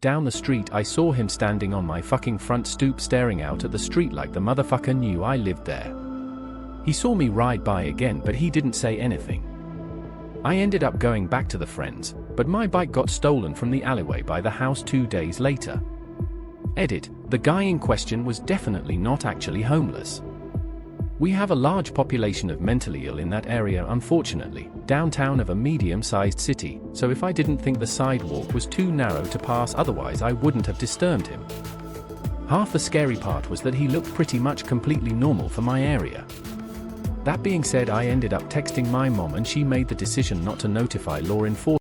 Down the street I saw him standing on my fucking front stoop staring out at the street like the motherfucker knew I lived there. He saw me ride by again but he didn't say anything. I ended up going back to the friends, but my bike got stolen from the alleyway by the house 2 days later. Edit: the guy in question was definitely not actually homeless. We have a large population of mentally ill in that area, unfortunately, downtown of a medium-sized city, so if I didn't think the sidewalk was too narrow to pass otherwise I wouldn't have disturbed him. Half the scary part was that he looked pretty much completely normal for my area. That being said, I ended up texting my mom and she made the decision not to notify law enforcement.